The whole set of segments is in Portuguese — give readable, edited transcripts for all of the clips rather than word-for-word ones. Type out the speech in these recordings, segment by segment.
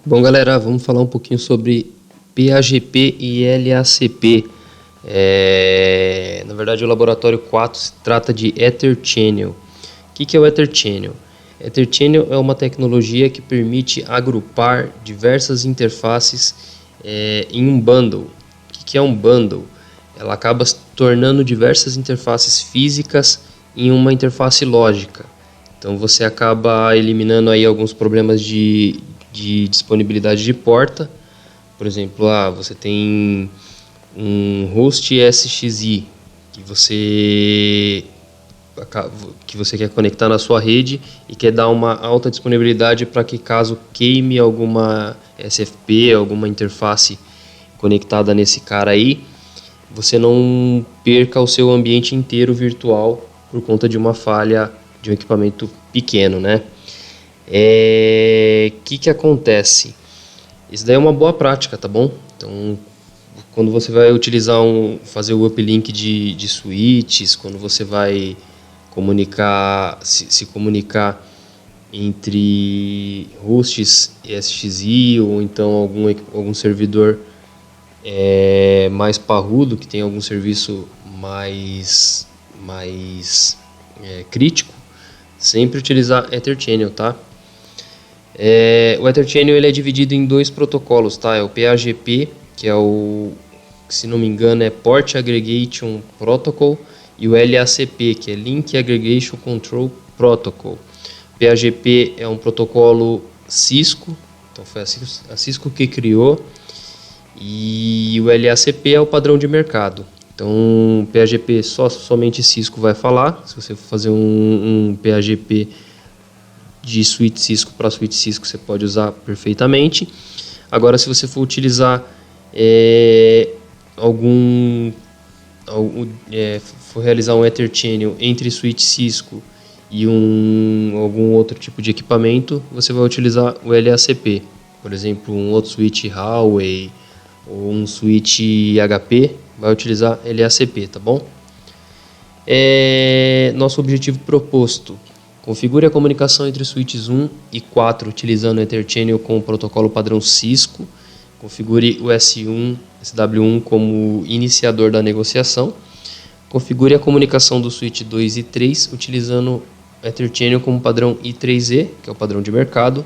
Bom, galera, vamos falar um pouquinho sobre PAGP e LACP. Na verdade, o laboratório 4 se trata de Ether Channel. O que é o Ether Channel? Ether Channel é uma tecnologia que permite agrupar diversas interfaces em um bundle. O que é um bundle? Ela acaba se tornando diversas interfaces físicas em uma interface lógica. Então você acaba eliminando aí alguns problemas de disponibilidade de porta. Por exemplo, você tem um host SXI que você quer conectar na sua rede e quer dar uma alta disponibilidade para que, caso queime alguma SFP, alguma interface conectada nesse cara aí, você não perca o seu ambiente inteiro virtual por conta de uma falha de um equipamento pequeno, né? Que acontece? Isso daí é uma boa prática, tá bom? Então, quando você vai fazer o uplink de switches, quando você vai se comunicar entre hosts SXI ou então algum servidor mais parrudo, que tem algum serviço mais crítico, sempre utilizar Ether Channel, tá? O Ether Channel ele é dividido em dois protocolos, tá? É o PAGP, que é se não me engano, é Port Aggregation Protocol, e o LACP, que é Link Aggregation Control Protocol. O PAGP é um protocolo Cisco, então foi a Cisco que criou, e o LACP é o padrão de mercado. Então, PAGP somente Cisco vai falar. Se você for fazer um PAGP de switch Cisco para switch Cisco, você pode usar perfeitamente. Agora, se você for utilizar for realizar um Ether Channel entre switch Cisco e algum outro tipo de equipamento, você vai utilizar o LACP. Por exemplo, um outro switch Huawei ou um switch HP vai utilizar LACP, tá bom? Nosso objetivo proposto: configure a comunicação entre switches 1 e 4 utilizando o Ether Channel com o protocolo padrão Cisco. Configure o SW1 como iniciador da negociação. Configure a comunicação do switch 2 e 3 utilizando o Ether Channel como padrão I3E, que é o padrão de mercado.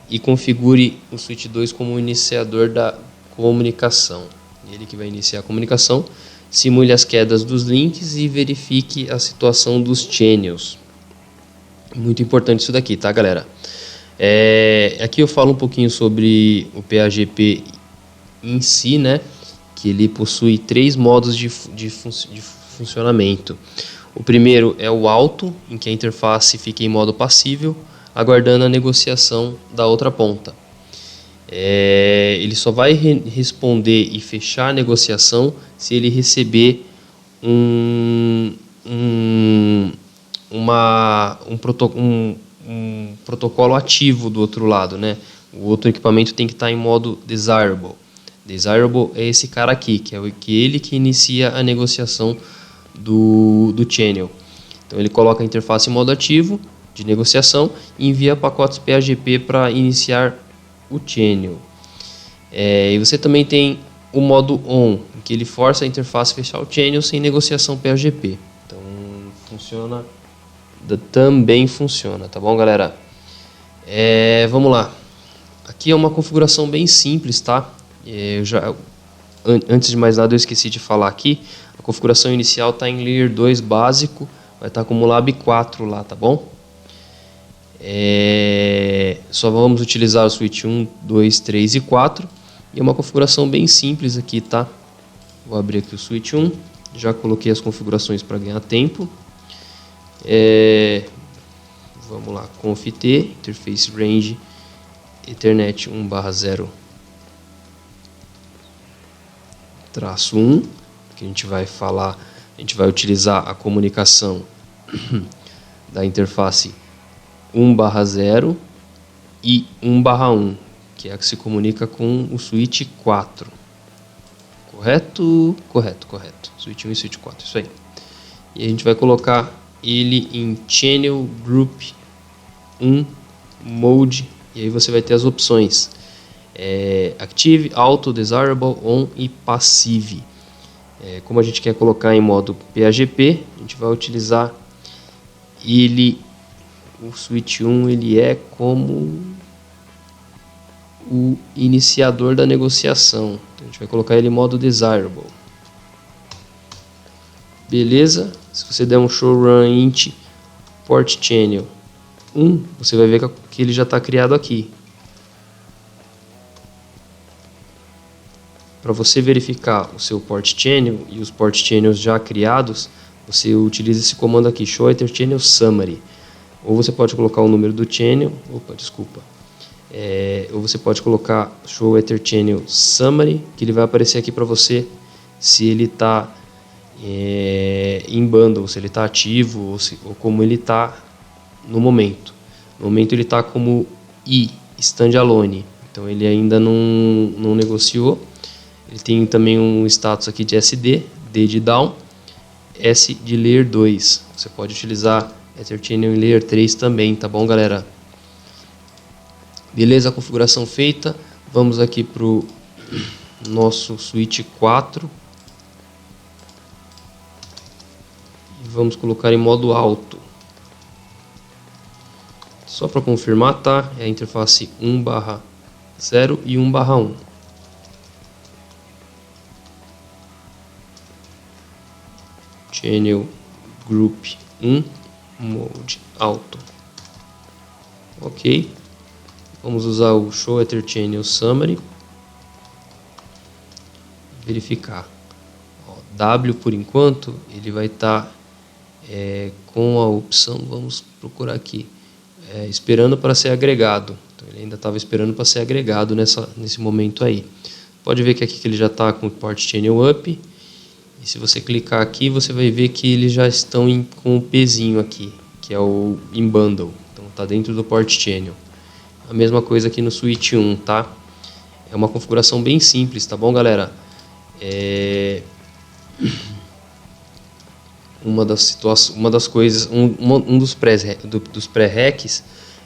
E configure o switch 2 como iniciador da comunicação. Ele que vai iniciar a comunicação. Simule as quedas dos links e verifique a situação dos channels. Muito importante isso daqui, tá, galera? Aqui eu falo um pouquinho sobre o PAGP em si, né? Que ele possui 3 modos de funcionamento. O primeiro é o alto, em que a interface fica em modo passível, aguardando a negociação da outra ponta. Ele só vai responder e fechar a negociação se ele receber um protocolo ativo do outro lado, né? O outro equipamento tem que estar em modo desirable. Desirable é esse cara aqui, que é ele que inicia a negociação do channel. Então ele coloca a interface em modo ativo de negociação e envia pacotes PAGP para iniciar o channel. E você também tem o modo on, em que ele força a interface a fechar o channel sem negociação PAGP. Então também funciona, tá bom, galera? Vamos lá. Aqui é uma configuração bem simples, tá? Antes de mais nada, eu esqueci de falar aqui. A configuração inicial está em Layer 2 básico, vai estar como Lab 4 lá, tá bom? Só vamos utilizar o switch 1, 2, 3 e 4. E é uma configuração bem simples aqui, tá? Vou abrir aqui o switch 1. Já coloquei as configurações para ganhar tempo. Vamos lá, conft-t, interface range, ethernet 1/0 -1, que a gente vai utilizar a comunicação da interface 1/0 e 1/1, que é a que se comunica com o switch 4. Correto? Correto. Switch 1 e switch 4, isso aí. E a gente vai colocar ele em Channel Group 1 Mode, e aí você vai ter as opções Active, Auto, Desirable, On e Passive. Como a gente quer colocar em modo PAGP, a gente vai utilizar o switch 1 ele é como o iniciador da negociação. Então, a gente vai colocar ele em modo Desirable. Beleza? Se você der um show run int port channel 1, você vai ver que ele já está criado aqui. Para você verificar o seu port channel e os port channels já criados, você utiliza esse comando aqui, show ether channel summary. Ou você pode colocar o número do channel, ou você pode colocar show ether channel summary, que ele vai aparecer aqui para você se ele está em bundle, se ele está ativo ou como ele está no momento. No momento ele está como I, standalone, então ele ainda não negociou. Ele tem também um status aqui de SD, D de down, S de layer 2. Você pode utilizar Ether Channel em layer 3 também, tá bom, galera? Beleza, a configuração feita. Vamos aqui para o nosso switch 4. E vamos colocar em modo alto. Só para confirmar, tá? É a interface 1/0 e 1/1. Channel Group 1 Mode Auto. Ok. Vamos usar o Show Ether Channel Summary. Verificar. W por enquanto ele vai estar com a opção, vamos procurar aqui, esperando para ser agregado. Então, ele ainda estava esperando para ser agregado nesse momento aí. Pode ver que aqui que ele já está com o Port Channel Up. E se você clicar aqui, você vai ver que eles já estão com o Pzinho aqui, que é o in bundle. Então está dentro do Port Channel. A mesma coisa aqui no switch 1, tá? É uma configuração bem simples, tá bom, galera? Uma das coisas, um dos pré-requis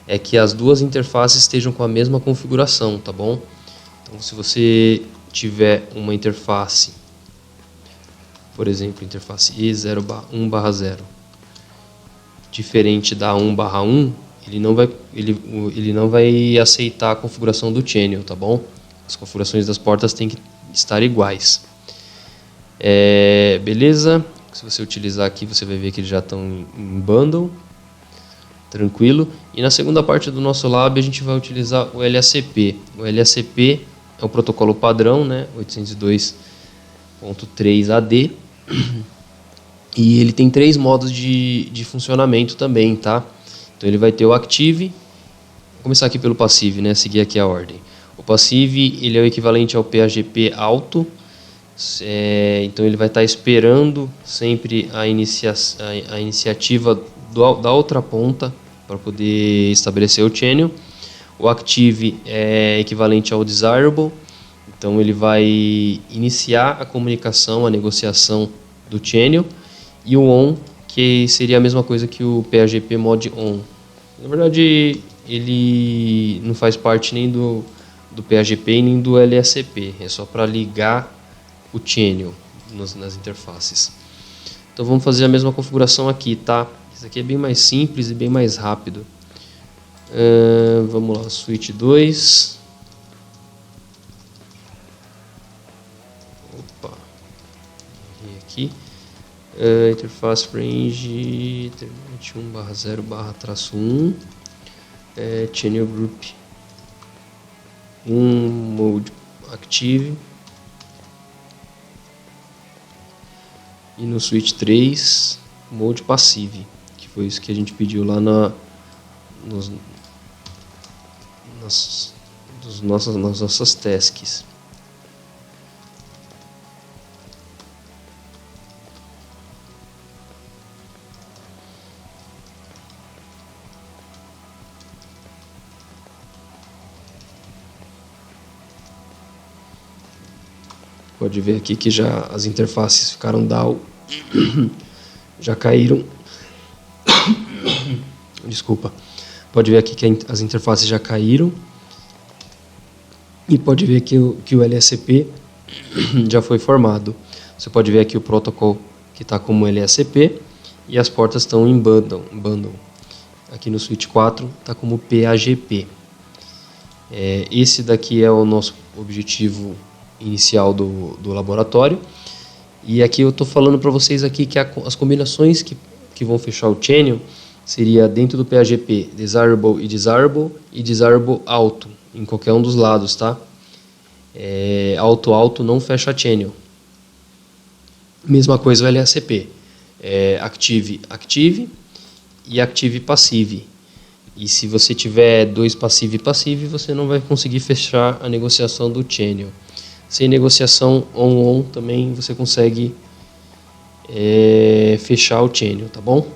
é que as duas interfaces estejam com a mesma configuração, tá bom? Então, se você tiver uma interface, por exemplo, interface E1/0, diferente da 1/1, ele não vai aceitar a configuração do channel, tá bom? As configurações das portas têm que estar iguais. Beleza? Se você utilizar aqui, você vai ver que eles já estão em bundle. Tranquilo. E na segunda parte do nosso lab, a gente vai utilizar o LACP. O LACP é o protocolo padrão, né? 802.3 AD. E ele tem 3 modos de funcionamento também, tá? Então ele vai ter o Active. Vou começar aqui pelo Passive, né? Seguir aqui a ordem. O Passive, ele é o equivalente ao PAGP Auto. Então ele vai estar esperando sempre a iniciativa da outra ponta para poder estabelecer o channel. O Active é equivalente ao Desirable. Então ele vai iniciar a comunicação, a negociação do channel. E o On, que seria a mesma coisa que o PAGP Mod On. Na verdade, ele não faz parte nem do PAGP nem do LACP. É só para ligar o channel nas interfaces. Então vamos fazer a mesma configuração aqui, tá? Isso aqui é bem mais simples e bem mais rápido. Vamos lá, switch 2. Opa, errei aqui. Interface range 1/0/-1. Channel group 1 mode active. E no switch 3, mode passive, que foi isso que a gente pediu lá nas nossas tasks. Pode ver aqui que já as interfaces ficaram down, já caíram. Desculpa. Pode ver aqui que as interfaces já caíram. e pode ver que o LSP já foi formado. Você pode ver aqui o protocolo que está como LSP e as portas estão em bundle. Aqui no switch 4 está como PAGP. Esse daqui é o nosso objetivo inicial do laboratório. E aqui eu estou falando para vocês aqui que as combinações que vão fechar o channel seria dentro do PAGP Desirable e Desirable Alto, em qualquer um dos lados, tá? Alto não fecha channel. Mesma coisa o LSP. Active e Active Passive. E se você tiver dois Passive e Passive, você não vai conseguir fechar a negociação do channel. Sem negociação on também você consegue fechar o channel, tá bom?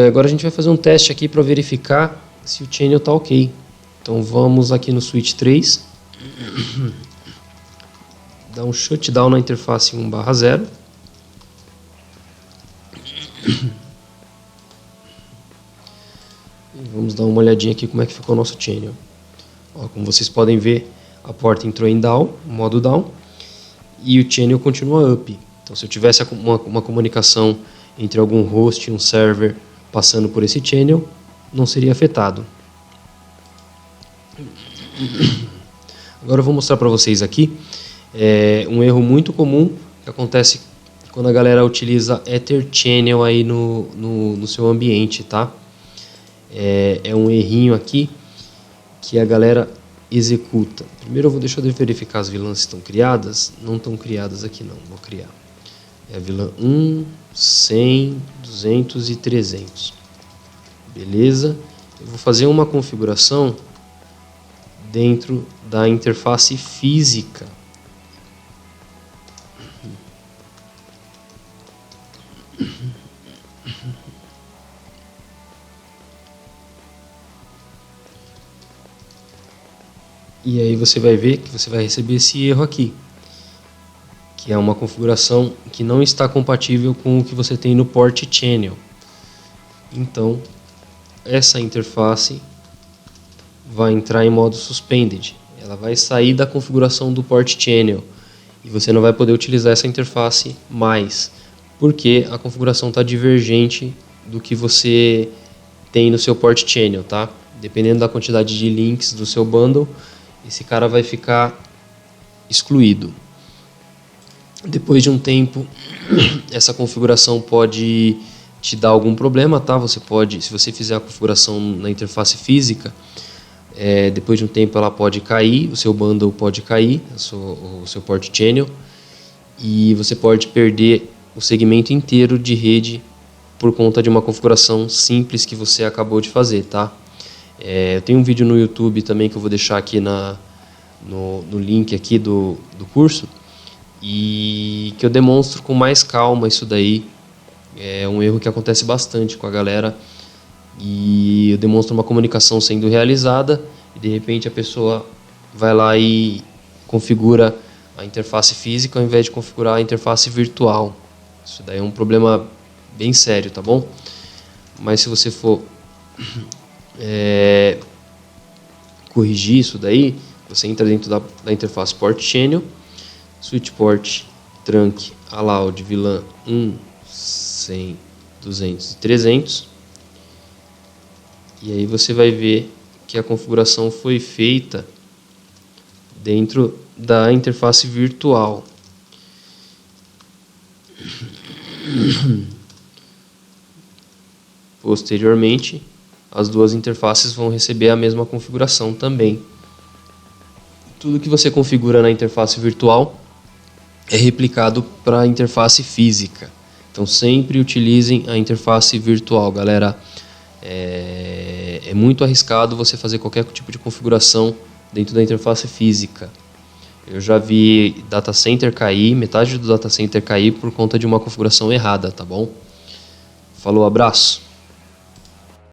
Agora a gente vai fazer um teste aqui para verificar se o channel está ok. Então vamos aqui no switch 3, dar um shutdown na interface 1/0. E vamos dar uma olhadinha aqui como é que ficou o nosso channel. Como vocês podem ver, a porta entrou em down, modo down, e o channel continua up. Então se eu tivesse uma comunicação entre algum host e um server passando por esse channel, não seria afetado. Agora eu vou mostrar para vocês aqui um erro muito comum que acontece quando a galera utiliza Ether Channel aí no seu ambiente, tá? É um errinho aqui que a galera executa. Primeiro deixa eu verificar as VLANs estão criadas. Não estão criadas aqui não, vou criar. É a VLAN 1, 100, 200 e 300. Beleza? Eu vou fazer uma configuração dentro da interface física. E aí você vai ver que você vai receber esse erro aqui, que é uma configuração que não está compatível com o que você tem no port channel. Então, essa interface vai entrar em modo suspended. Ela vai sair da configuração do port channel e você não vai poder utilizar essa interface mais, porque a configuração está divergente do que você tem no seu port channel, tá? Dependendo da quantidade de links do seu bundle, esse cara vai ficar excluído. Depois de um tempo, essa configuração pode te dar algum problema, tá? Você pode, se você fizer a configuração na interface física, depois de um tempo ela pode cair, o seu bundle pode cair, o seu port channel, e você pode perder o segmento inteiro de rede por conta de uma configuração simples que você acabou de fazer, tá? Eu tenho um vídeo no YouTube também que eu vou deixar aqui no link aqui do curso, e que eu demonstro com mais calma isso daí. É um erro que acontece bastante com a galera, e eu demonstro uma comunicação sendo realizada e de repente a pessoa vai lá e configura a interface física ao invés de configurar a interface virtual. Isso daí é um problema bem sério, tá bom? Mas se você for corrigir isso daí, você entra dentro da interface port channel, switch port, trunk, allowed, VLAN 1, 100, 200 e 300, e aí você vai ver que a configuração foi feita dentro da interface virtual. Posteriormente, as duas interfaces vão receber a mesma configuração também. Tudo que você configura na interface virtual é replicado para a interface física. Então sempre utilizem a interface virtual, galera. É muito arriscado você fazer qualquer tipo de configuração dentro da interface física. Eu já vi data center cair, metade do data center cair por conta de uma configuração errada, tá bom? Falou, abraço!